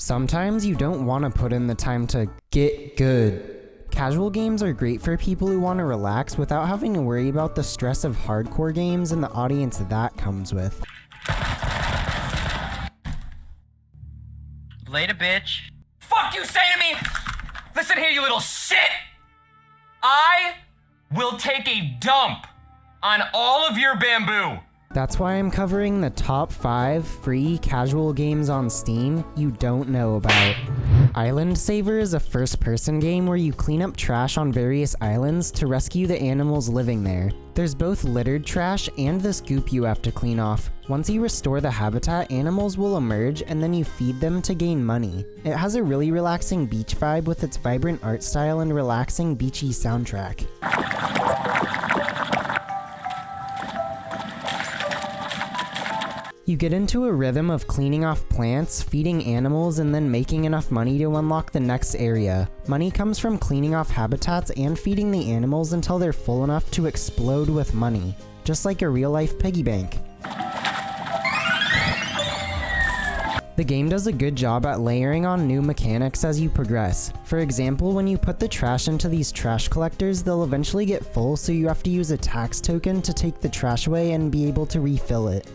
Sometimes you don't want to put in the time to get good. Casual games are great for people who want to relax without having to worry about the stress of hardcore games and the audience that comes with. Later, bitch. Fuck you say to me! Listen here, you little shit! I will take a dump on all of your bamboo. That's why I'm covering the top 5 free casual games on Steam you don't know about. Island Saver is a first-person game where you clean up trash on various islands to rescue the animals living there. There's both littered trash and this goop you have to clean off. Once you restore the habitat, animals will emerge and then you feed them to gain money. It has a really relaxing beach vibe with its vibrant art style and relaxing beachy soundtrack. You get into a rhythm of cleaning off plants, feeding animals, and then making enough money to unlock the next area. Money comes from cleaning off habitats and feeding the animals until they're full enough to explode with money, just like a real-life piggy bank. The game does a good job at layering on new mechanics as you progress. For example, when you put the trash into these trash collectors, they'll eventually get full, so you have to use a tax token to take the trash away and be able to refill it.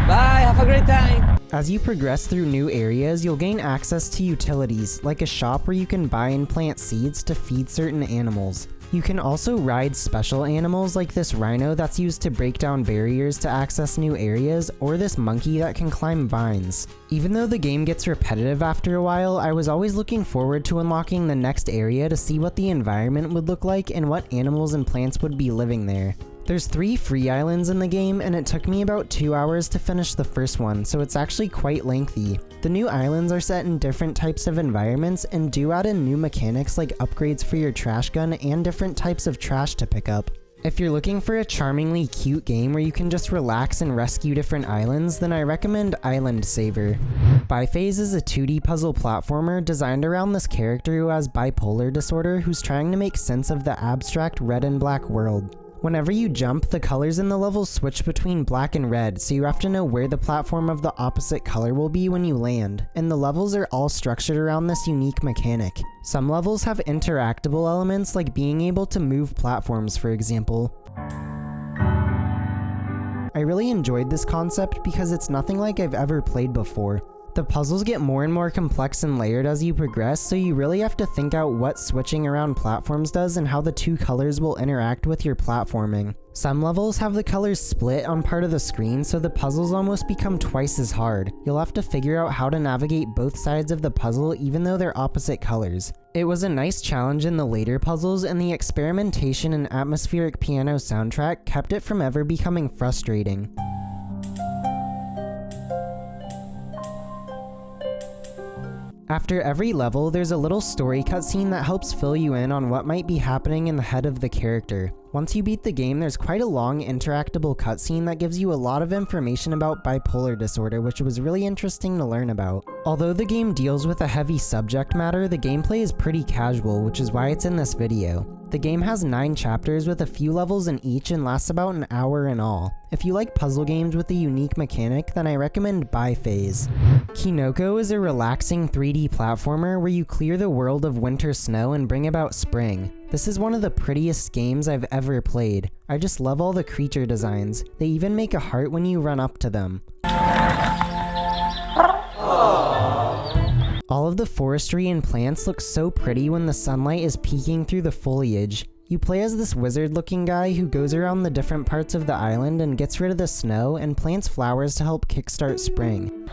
Bye, have a great time! As you progress through new areas, you'll gain access to utilities, like a shop where you can buy and plant seeds to feed certain animals. You can also ride special animals like this rhino that's used to break down barriers to access new areas, or this monkey that can climb vines. Even though the game gets repetitive after a while, I was always looking forward to unlocking the next area to see what the environment would look like and what animals and plants would be living there. There's 3 free islands in the game, and it took me about 2 hours to finish the first one, so it's actually quite lengthy. The new islands are set in different types of environments and do add in new mechanics like upgrades for your trash gun and different types of trash to pick up. If you're looking for a charmingly cute game where you can just relax and rescue different islands, then I recommend Island Saver. Biphase is a 2D puzzle platformer designed around this character who has bipolar disorder who's trying to make sense of the abstract red and black world. Whenever you jump, the colors in the levels switch between black and red, so you have to know where the platform of the opposite color will be when you land, and the levels are all structured around this unique mechanic. Some levels have interactable elements like being able to move platforms, for example. I really enjoyed this concept because it's nothing like I've ever played before. The puzzles get more and more complex and layered as you progress, so you really have to think out what switching around platforms does and how the 2 colors will interact with your platforming. Some levels have the colors split on part of the screen, so the puzzles almost become twice as hard. You'll have to figure out how to navigate both sides of the puzzle even though they're opposite colors. It was a nice challenge in the later puzzles, and the experimentation and atmospheric piano soundtrack kept it from ever becoming frustrating. After every level, there's a little story cutscene that helps fill you in on what might be happening in the head of the character. Once you beat the game, there's quite a long interactable cutscene that gives you a lot of information about bipolar disorder, which was really interesting to learn about. Although the game deals with a heavy subject matter, the gameplay is pretty casual, which is why it's in this video. The game has 9 chapters with a few levels in each and lasts about an hour in all. If you like puzzle games with a unique mechanic, then I recommend Biphase. Kinoko is a relaxing 3D platformer where you clear the world of winter snow and bring about spring. This is one of the prettiest games I've ever played. I just love all the creature designs. They even make a heart when you run up to them. All of the forestry and plants look so pretty when the sunlight is peeking through the foliage. You play as this wizard-looking guy who goes around the different parts of the island and gets rid of the snow and plants flowers to help kickstart spring.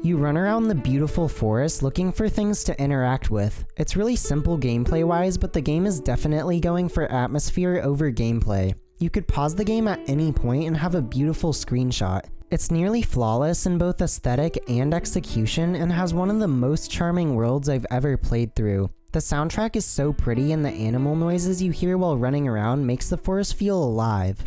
You run around the beautiful forest looking for things to interact with. It's really simple gameplay-wise, but the game is definitely going for atmosphere over gameplay. You could pause the game at any point and have a beautiful screenshot. It's nearly flawless in both aesthetic and execution and has one of the most charming worlds I've ever played through. The soundtrack is so pretty and the animal noises you hear while running around makes the forest feel alive.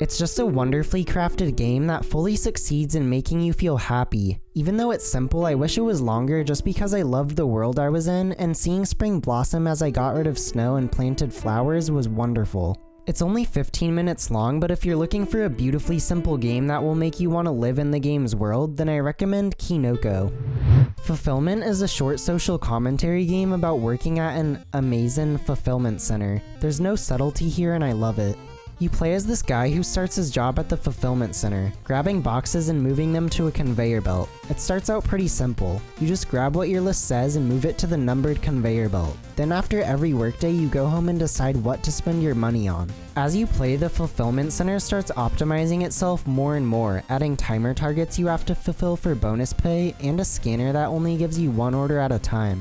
It's just a wonderfully crafted game that fully succeeds in making you feel happy. Even though it's simple, I wish it was longer just because I loved the world I was in, and seeing spring blossom as I got rid of snow and planted flowers was wonderful. It's only 15 minutes long, but if you're looking for a beautifully simple game that will make you want to live in the game's world, then I recommend Kinoko. Fulfillment is a short social commentary game about working at an amazing fulfillment center. There's no subtlety here and I love it. You play as this guy who starts his job at the fulfillment center, grabbing boxes and moving them to a conveyor belt. It starts out pretty simple. You just grab what your list says and move it to the numbered conveyor belt. Then after every workday, you go home and decide what to spend your money on. As you play, the fulfillment center starts optimizing itself more and more, adding timer targets you have to fulfill for bonus pay, and a scanner that only gives you one order at a time.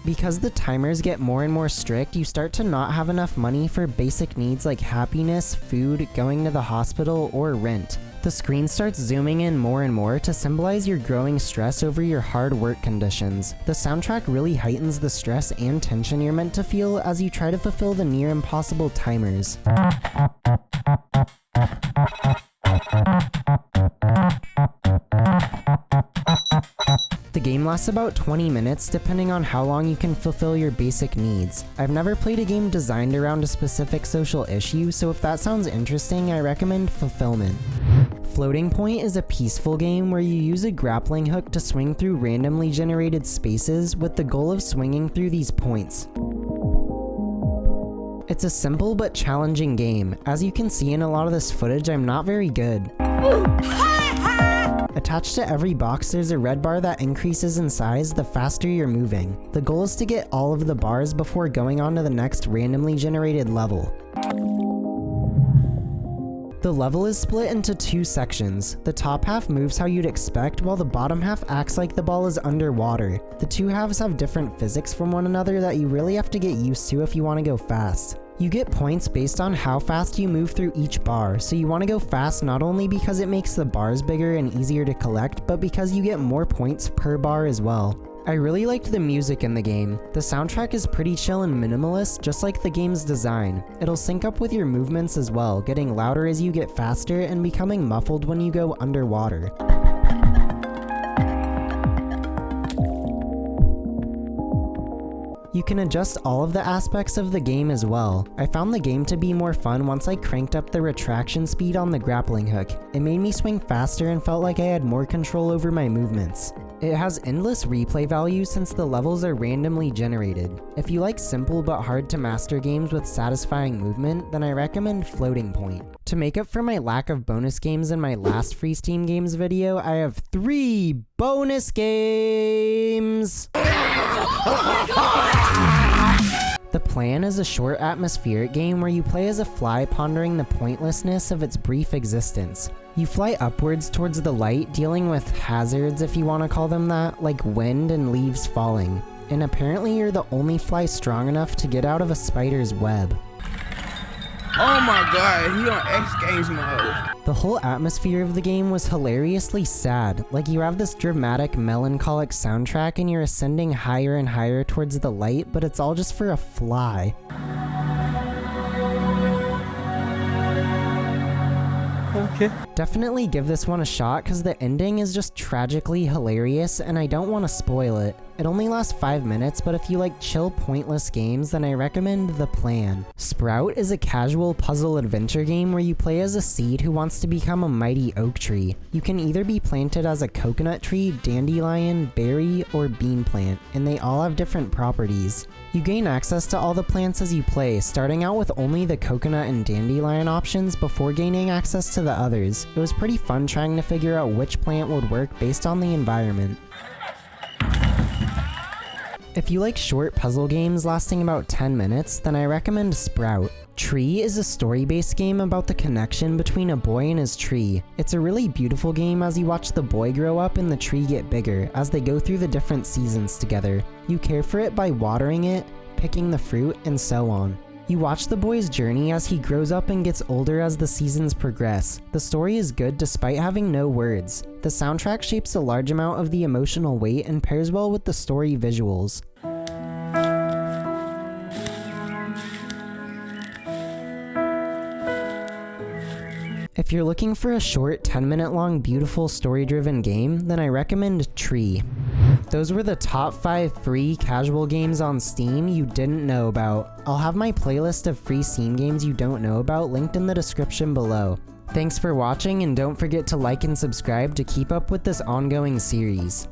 Because the timers get more and more strict, you start to not have enough money for basic needs like happiness, food, going to the hospital, or rent. The screen starts zooming in more and more to symbolize your growing stress over your hard work conditions. The soundtrack really heightens the stress and tension you're meant to feel as you try to fulfill the near impossible timers. The game lasts about 20 minutes depending on how long you can fulfill your basic needs. I've never played a game designed around a specific social issue, so if that sounds interesting, I recommend Fulfillment. Floating Point is a peaceful game where you use a grappling hook to swing through randomly generated spaces with the goal of swinging through these points. It's a simple but challenging game. As you can see in a lot of this footage, I'm not very good. Attached to every box, there's a red bar that increases in size the faster you're moving. The goal is to get all of the bars before going on to the next randomly generated level. The level is split into two sections. The top half moves how you'd expect, while the bottom half acts like the ball is underwater. The two halves have different physics from one another that you really have to get used to if you want to go fast. You get points based on how fast you move through each bar, so you want to go fast not only because it makes the bars bigger and easier to collect, but because you get more points per bar as well. I really liked the music in the game. The soundtrack is pretty chill and minimalist, just like the game's design. It'll sync up with your movements as well, getting louder as you get faster and becoming muffled when you go underwater. You can adjust all of the aspects of the game as well. I found the game to be more fun once I cranked up the retraction speed on the grappling hook. It made me swing faster and felt like I had more control over my movements. It has endless replay value since the levels are randomly generated. If you like simple but hard to master games with satisfying movement, then I recommend Floating Point. To make up for my lack of bonus games in my last free Steam Games video, I have 3 bonus games! The Plan is a short atmospheric game where you play as a fly pondering the pointlessness of its brief existence. You fly upwards towards the light, dealing with hazards, if you want to call them that, like wind and leaves falling. And apparently you're the only fly strong enough to get out of a spider's web. Oh my god, he on X Games mode. The whole atmosphere of the game was hilariously sad. Like you have this dramatic, melancholic soundtrack and you're ascending higher and higher towards the light, but it's all just for a fly. Okay. Definitely give this one a shot because the ending is just tragically hilarious and I don't want to spoil it. It only lasts 5 minutes, but if you like chill, pointless games, then I recommend The Plan. Sprout is a casual puzzle adventure game where you play as a seed who wants to become a mighty oak tree. You can either be planted as a coconut tree, dandelion, berry, or bean plant, and they all have different properties. You gain access to all the plants as you play, starting out with only the coconut and dandelion options before gaining access to the others. It was pretty fun trying to figure out which plant would work based on the environment. If you like short puzzle games lasting about 10 minutes, then I recommend Sprout. Tree is a story-based game about the connection between a boy and his tree. It's a really beautiful game as you watch the boy grow up and the tree get bigger as they go through the different seasons together. You care for it by watering it, picking the fruit, and so on. You watch the boy's journey as he grows up and gets older as the seasons progress. The story is good despite having no words. The soundtrack shapes a large amount of the emotional weight and pairs well with the story visuals. If you're looking for a short 10-minute long beautiful story-driven game, then I recommend Tree. Those were the top 5 free casual games on Steam you didn't know about. I'll have my playlist of free Steam games you don't know about linked in the description below. Thanks for watching, and don't forget to like and subscribe to keep up with this ongoing series.